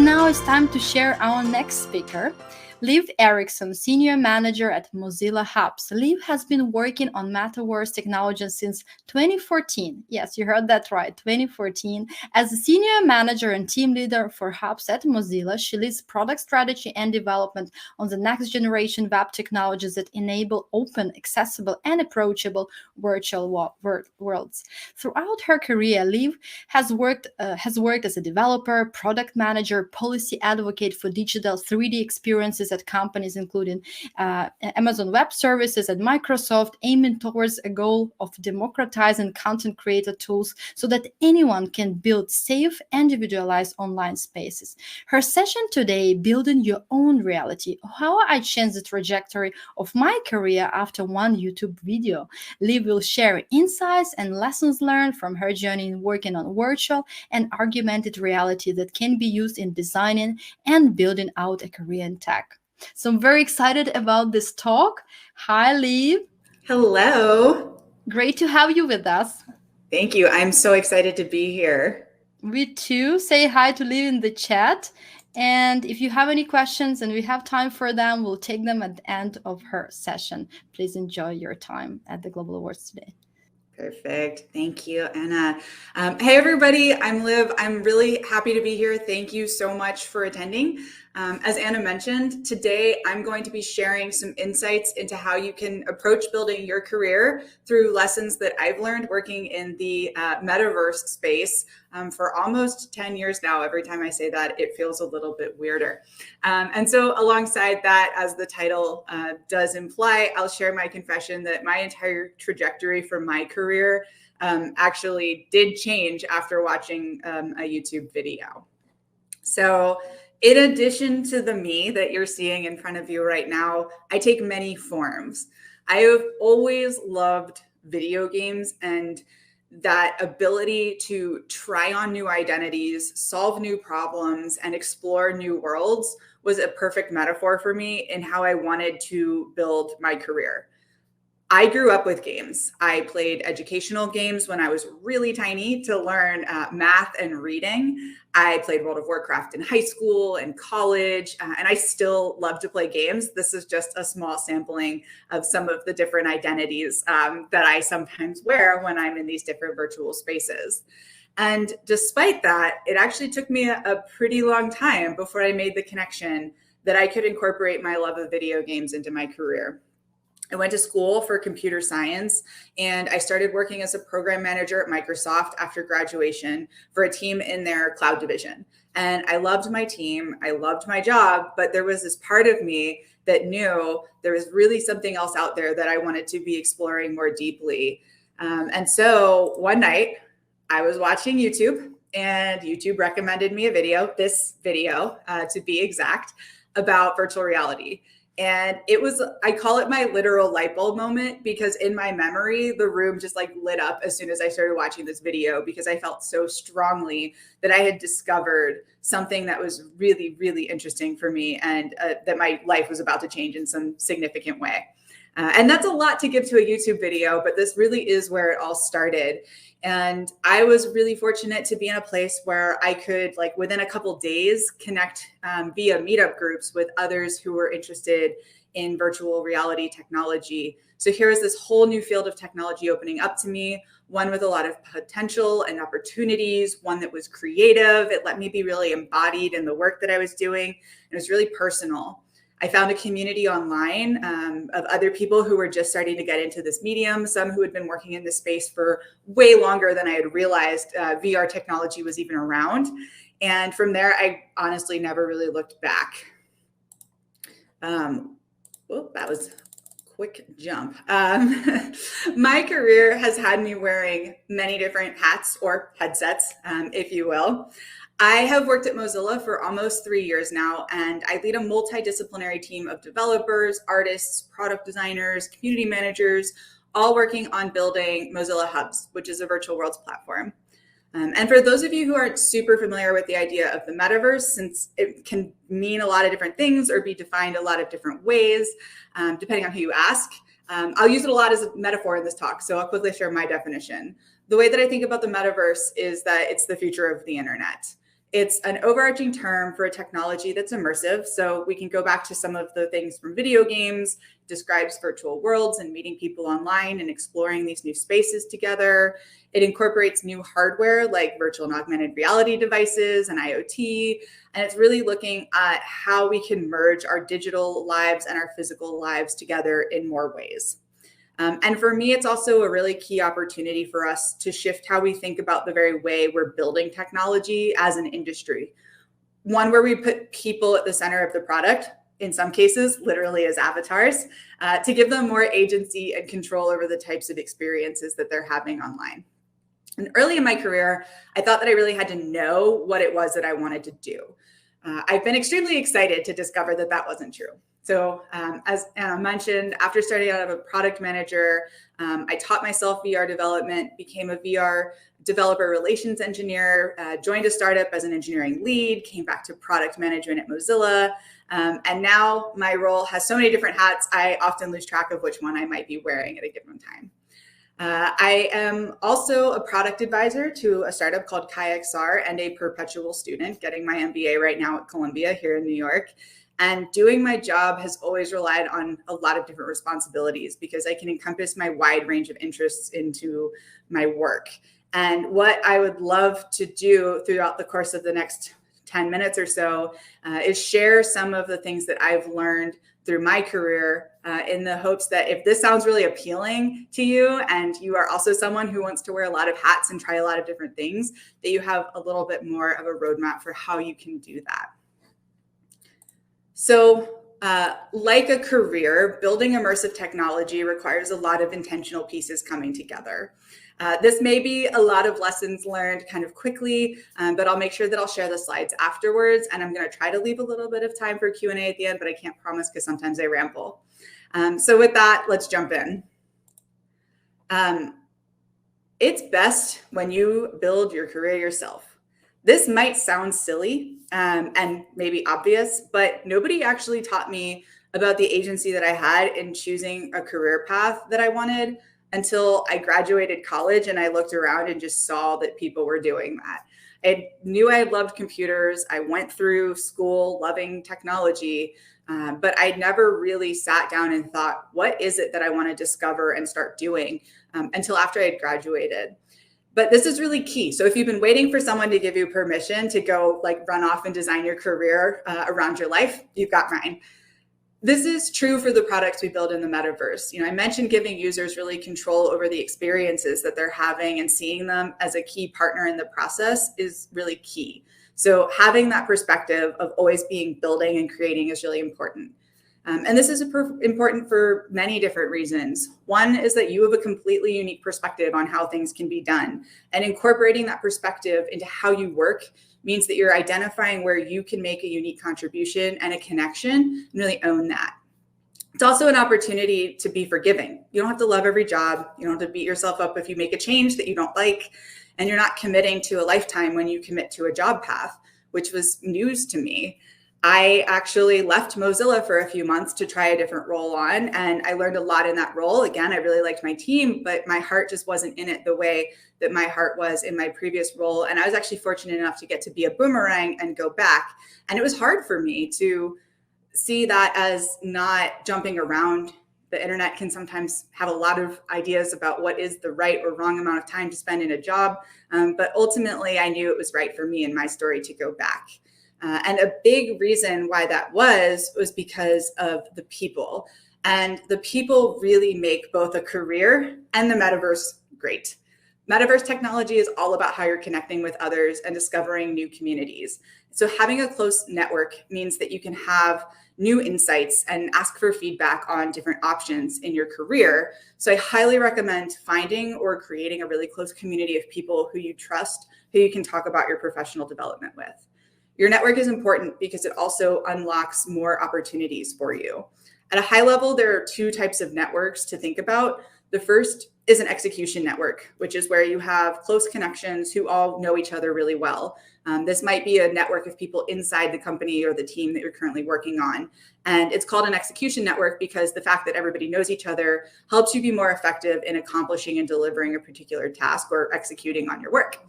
And now it's time to share our next speaker. Liv Ericson, Senior Manager at Mozilla Hubs. Liv has been working on metaverse technology since 2014. Yes, you heard that right, 2014. As a Senior Manager and Team Leader for Hubs at Mozilla, she leads product strategy and development on the next generation web technologies that enable open, accessible, and approachable virtual worlds. Throughout her career, Liv has worked as a developer, product manager, policy advocate for digital 3D experiences at companies including Amazon Web Services and Microsoft, aiming towards a goal of democratizing content creator tools so that anyone can build safe, individualized online spaces. Her session today, Building Your Own Reality, How I Changed the Trajectory of My Career After One YouTube Video. Liv will share insights and lessons learned from her journey in working on virtual and augmented reality that can be used in designing and building out a career in tech. So I'm very excited about this talk. Hi, Liv. Hello. Great to have you with us. Thank you. I'm so excited to be here. We too. Say hi to Liv in the chat. And if you have any questions and we have time for them, we'll take them at the end of her session. Please enjoy your time at the Global Awards today. Perfect. Thank you, Anna. Hey, everybody. I'm Liv. I'm really happy to be here. Thank you so much for attending. As Anna mentioned, today I'm going to be sharing some insights into how you can approach building your career through lessons that I've learned working in the metaverse space for almost 10 years now. Every time I say that, it feels a little bit weirder. And so alongside that, as the title does imply, I'll share my confession that my entire trajectory for my career actually did change after watching a YouTube video. So in addition to the me that you're seeing in front of you right now, I take many forms. I have always loved video games, and that ability to try on new identities, solve new problems, and explore new worlds was a perfect metaphor for me in how I wanted to build my career. I grew up with games. I played educational games when I was really tiny to learn math and reading. I played World of Warcraft in high school and college, and I still love to play games. This is just a small sampling of some of the different identities that I sometimes wear when I'm in these different virtual spaces. And despite that, it actually took me a pretty long time before I made the connection that I could incorporate my love of video games into my career. I went to school for computer science, and I started working as a program manager at Microsoft after graduation for a team in their cloud division. And I loved my team, I loved my job, but there was this part of me that knew there was really something else out there that I wanted to be exploring more deeply. And so one night I was watching YouTube, and YouTube recommended me a video, this video to be exact, about virtual reality. And it was, I call it my literal light bulb moment, because in my memory, the room just like lit up as soon as I started watching this video, because I felt so strongly that I had discovered something that was really, really interesting for me, and that my life was about to change in some significant way. And that's a lot to give to a YouTube video, but this really is where it all started. And I was really fortunate to be in a place where I could, like, within a couple days, connect via meetup groups with others who were interested in virtual reality technology. So here is this whole new field of technology opening up to me, one with a lot of potential and opportunities, one that was creative. It let me be really embodied in the work that I was doing. It was really personal. I found a community online of other people who were just starting to get into this medium, some who had been working in this space for way longer than I had realized VR technology was even around. And from there, I honestly never really looked back. That was a quick jump. My career has had me wearing many different hats or headsets, if you will. I have worked at Mozilla for almost 3 years now, and I lead a multidisciplinary team of developers, artists, product designers, community managers, all working on building Mozilla Hubs, which is a virtual worlds platform. And for those of you who aren't super familiar with the idea of the metaverse, since it can mean a lot of different things or be defined a lot of different ways, depending on who you ask, I'll use it a lot as a metaphor in this talk, so I'll quickly share my definition. The way that I think about the metaverse is that it's the future of the internet. It's an overarching term for a technology that's immersive. So we can go back to some of the things from video games. It describes virtual worlds and meeting people online and exploring these new spaces together. It incorporates new hardware like virtual and augmented reality devices and IoT. And it's really looking at how we can merge our digital lives and our physical lives together in more ways. And for me, it's also a really key opportunity for us to shift how we think about the very way we're building technology as an industry. One where we put people at the center of the product, in some cases, literally as avatars, to give them more agency and control over the types of experiences that they're having online. And early in my career, I thought that I really had to know what it was that I wanted to do. I've been extremely excited to discover that that wasn't true. So as Anna mentioned, after starting out as a product manager, I taught myself VR development, became a VR developer relations engineer, joined a startup as an engineering lead, came back to product management at Mozilla. And now my role has so many different hats, I often lose track of which one I might be wearing at a given time. I am also a product advisor to a startup called KaiXR and a perpetual student, getting my MBA right now at Columbia here in New York. And doing my job has always relied on a lot of different responsibilities because I can encompass my wide range of interests into my work. And what I would love to do throughout the course of the next 10 minutes or so is share some of the things that I've learned through my career in the hopes that if this sounds really appealing to you and you are also someone who wants to wear a lot of hats and try a lot of different things, that you have a little bit more of a roadmap for how you can do that. So like a career, building immersive technology requires a lot of intentional pieces coming together. This may be a lot of lessons learned kind of quickly, but I'll make sure that I'll share the slides afterwards. And I'm going to try to leave a little bit of time for Q&A at the end, but I can't promise because sometimes I ramble. So with that, let's jump in. It's best when you build your career yourself. This might sound silly and maybe obvious, but nobody actually taught me about the agency that I had in choosing a career path that I wanted until I graduated college and I looked around and just saw that people were doing that. I knew I loved computers. I went through school loving technology, but I never really sat down and thought, what is it that I want to discover and start doing until after I had graduated. But this is really key. So if you've been waiting for someone to give you permission to go like run off and design your career around your life, you've got mine. This is true for the products we build in the metaverse. You know, I mentioned giving users really control over the experiences that they're having and seeing them as a key partner in the process is really key. So having that perspective of always being building and creating is really important. And this is important for many different reasons. One is that you have a completely unique perspective on how things can be done. And incorporating that perspective into how you work means that you're identifying where you can make a unique contribution and a connection and really own that. It's also an opportunity to be forgiving. You don't have to love every job. You don't have to beat yourself up if you make a change that you don't like. And you're not committing to a lifetime when you commit to a job path, which was news to me. I actually left Mozilla for a few months to try a different role on, and I learned a lot in that role. Again, I really liked my team, but my heart just wasn't in it the way that my heart was in my previous role. And I was actually fortunate enough to get to be a boomerang and go back. And it was hard for me to see that as not jumping around. The internet can sometimes have a lot of ideas about what is the right or wrong amount of time to spend in a job. But ultimately, I knew it was right for me and my story to go back. And a big reason why that was because of the people. And the people really make both a career and the metaverse great. Metaverse technology is all about how you're connecting with others and discovering new communities. So having a close network means that you can have new insights and ask for feedback on different options in your career. So I highly recommend finding or creating a really close community of people who you trust, who you can talk about your professional development with. Your network is important because it also unlocks more opportunities for you. At a high level, there are two types of networks to think about. The first is an execution network, which is where you have close connections who all know each other really well. This might be a network of people inside the company or the team that you're currently working on. And it's called an execution network because the fact that everybody knows each other helps you be more effective in accomplishing and delivering a particular task or executing on your work.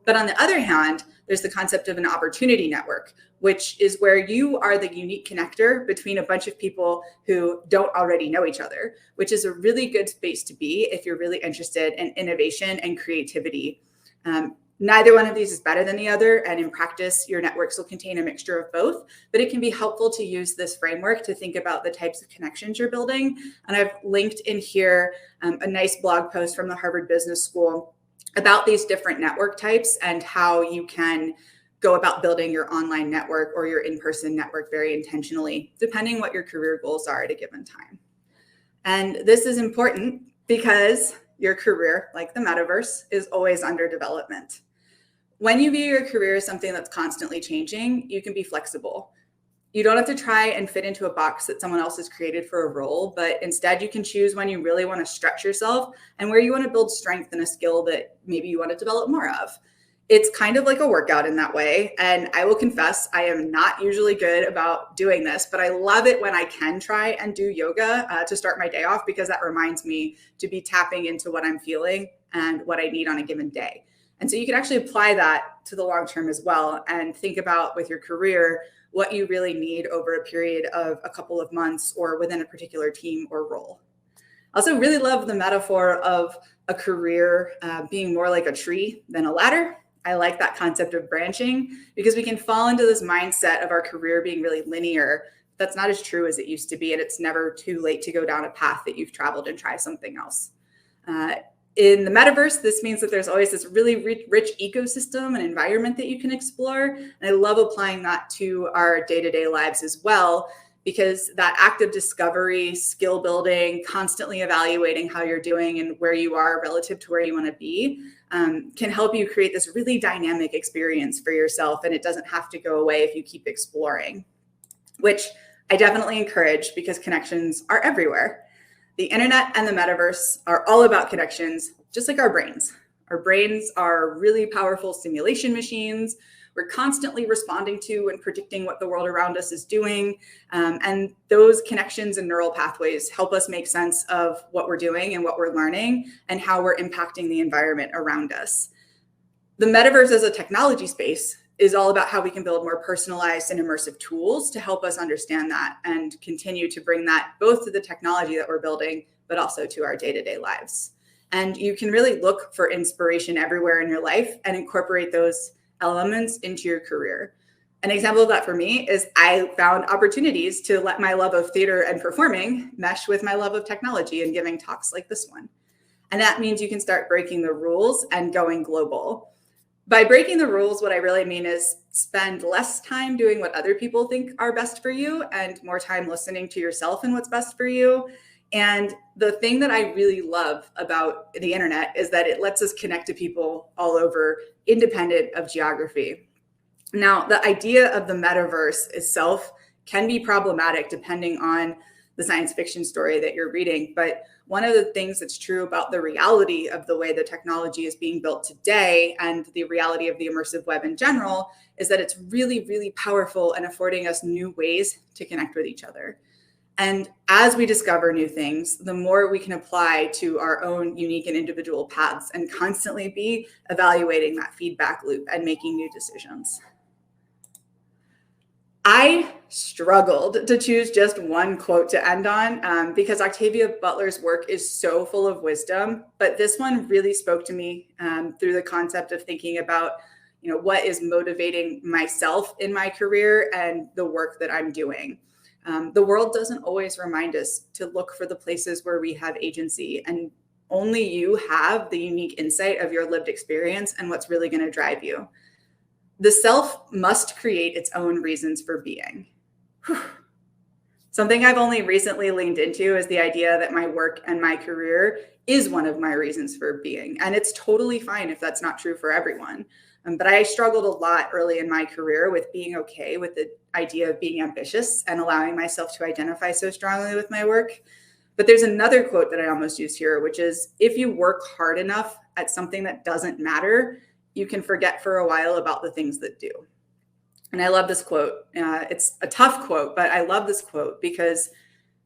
But on the other hand, there's the concept of an opportunity network, which is where you are the unique connector between a bunch of people who don't already know each other, which is a really good space to be if you're really interested in innovation and creativity. Neither one of these is better than the other, and in practice, your networks will contain a mixture of both, but it can be helpful to use this framework to think about the types of connections you're building. And I've linked in here a nice blog post from the Harvard Business School about these different network types and how you can go about building your online network or your in-person network very intentionally, depending what your career goals are at a given time. And this is important because your career, like the metaverse, is always under development. When you view your career as something that's constantly changing, you can be flexible. You don't have to try and fit into a box that someone else has created for a role, but instead you can choose when you really want to stretch yourself and where you want to build strength in a skill that maybe you want to develop more of. It's kind of like a workout in that way. And I will confess, I am not usually good about doing this, but I love it when I can try and do yoga to start my day off, because that reminds me to be tapping into what I'm feeling and what I need on a given day. And so you can actually apply that to the long term as well and think about with your career what you really need over a period of a couple of months or within a particular team or role. I also really love the metaphor of a career being more like a tree than a ladder. I like that concept of branching because we can fall into this mindset of our career being really linear. That's not as true as it used to be, and it's never too late to go down a path that you've traveled and try something else. In the metaverse, this means that there's always this really rich ecosystem and environment that you can explore. And I love applying that to our day-to-day lives as well, because that active discovery, skill building, constantly evaluating how you're doing and where you are relative to where you want to be can help you create this really dynamic experience for yourself. And it doesn't have to go away if you keep exploring, which I definitely encourage because connections are everywhere. The internet and the metaverse are all about connections, just like our brains. Our brains are really powerful simulation machines. We're constantly responding to and predicting what the world around us is doing. And those connections and neural pathways help us make sense of what we're doing and what we're learning and how we're impacting the environment around us. The metaverse as a technology space is all about how we can build more personalized and immersive tools to help us understand that and continue to bring that both to the technology that we're building, but also to our day-to-day lives. And you can really look for inspiration everywhere in your life and incorporate those elements into your career. An example of that for me is I found opportunities to let my love of theater and performing mesh with my love of technology and giving talks like this one. And that means you can start breaking the rules and going global. By breaking the rules, what I really mean is spend less time doing what other people think are best for you and more time listening to yourself and what's best for you. And the thing that I really love about the internet is that it lets us connect to people all over, independent of geography. Now, the idea of the metaverse itself can be problematic depending on the science fiction story that you're reading. But one of the things that's true about the reality of the way the technology is being built today and the reality of the immersive web in general is that it's really, really powerful and affording us new ways to connect with each other. And as we discover new things, the more we can apply to our own unique and individual paths and constantly be evaluating that feedback loop and making new decisions. I struggled to choose just one quote to end on because Octavia Butler's work is so full of wisdom, but this one really spoke to me through the concept of thinking about, what is motivating myself in my career and the work that I'm doing. The world doesn't always remind us to look for the places where we have agency, and only you have the unique insight of your lived experience and what's really going to drive you. The self must create its own reasons for being. Whew. Something I've only recently leaned into is the idea that my work and my career is one of my reasons for being. And it's totally fine if that's not true for everyone. But I struggled a lot early in my career with being okay with the idea of being ambitious and allowing myself to identify so strongly with my work. But there's another quote that I almost use here, which is, if you work hard enough at something that doesn't matter, you can forget for a while about the things that do. And I love this quote. It's a tough quote, but I love this quote because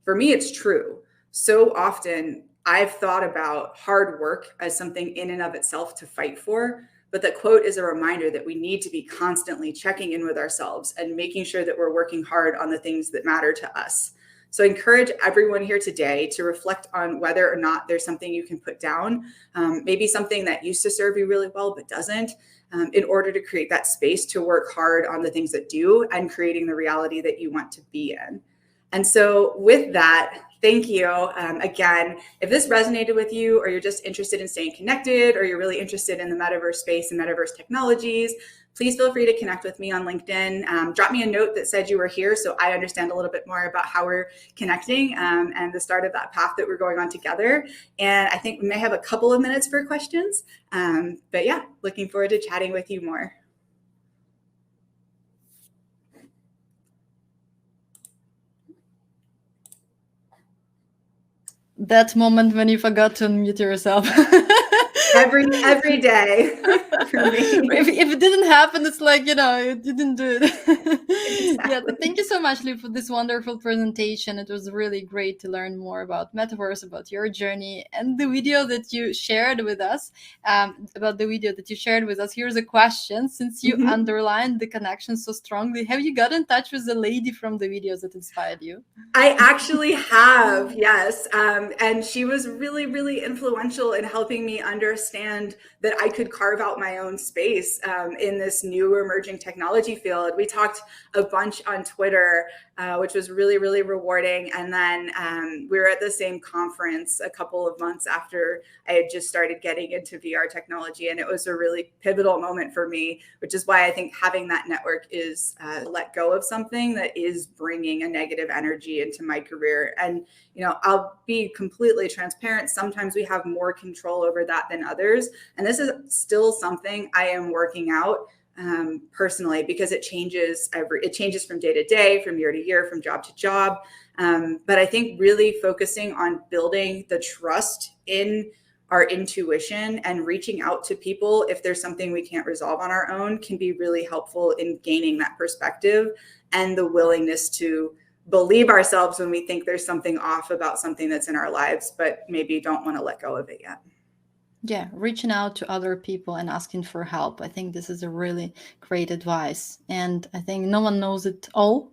for me, it's true. So often I've thought about hard work as something in and of itself to fight for, but that quote is a reminder that we need to be constantly checking in with ourselves and making sure that we're working hard on the things that matter to us. So I encourage everyone here today to reflect on whether or not there's something you can put down, maybe something that used to serve you really well but doesn't, in order to create that space to work hard on the things that do and creating the reality that you want to be in. And so with that, thank you. Again, if this resonated with you, or you're just interested in staying connected, or you're really interested in the metaverse space and metaverse technologies, please feel free to connect with me on LinkedIn. Drop me a note that said you were here so I understand a little bit more about how we're connecting and the start of that path that we're going on together. And I think we may have a couple of minutes for questions. But yeah, looking forward to chatting with you more. That moment when you forgot to unmute yourself. every day for me. If it didn't happen, it's like, you didn't do it. Exactly. Yeah, thank you so much, Liv, for this wonderful presentation. It was really great to learn more about metaverse, about your journey, and the video that you shared with us. Here's a question. Since you underlined the connection so strongly, have you got in touch with the lady from the videos that inspired you? I actually have, yes. And she was really, really influential in helping me understand that I could carve out my own space in this new emerging technology field. We talked a bunch on Twitter, which was really, really rewarding. And then we were at the same conference a couple of months after I had just started getting into VR technology. And it was a really pivotal moment for me, which is why I think having that network is let go of something that is bringing a negative energy into my career. And, I'll be completely transparent. Sometimes we have more control over that than others. And this is still something I am working out personally, because it changes from day to day, from year to year, from job to job. But I think really focusing on building the trust in our intuition and reaching out to people if there's something we can't resolve on our own can be really helpful in gaining that perspective and the willingness to believe ourselves when we think there's something off about something that's in our lives, but maybe don't want to let go of it yet. Yeah, reaching out to other people and asking for help. I think this is a really great advice. And I think no one knows it all.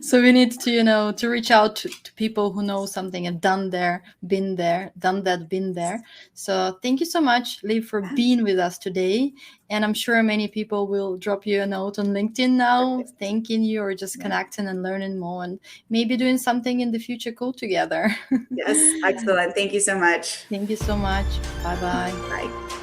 So we need to, to reach out to people who know something and done that, been there. So thank you so much, Liv, for being with us today. And I'm sure many people will drop you a note on LinkedIn now, thanking you, or just connecting and learning more, and maybe doing something in the future cool together. Yes, excellent. Thank you so much. Thank you so much. Bye-bye. Bye.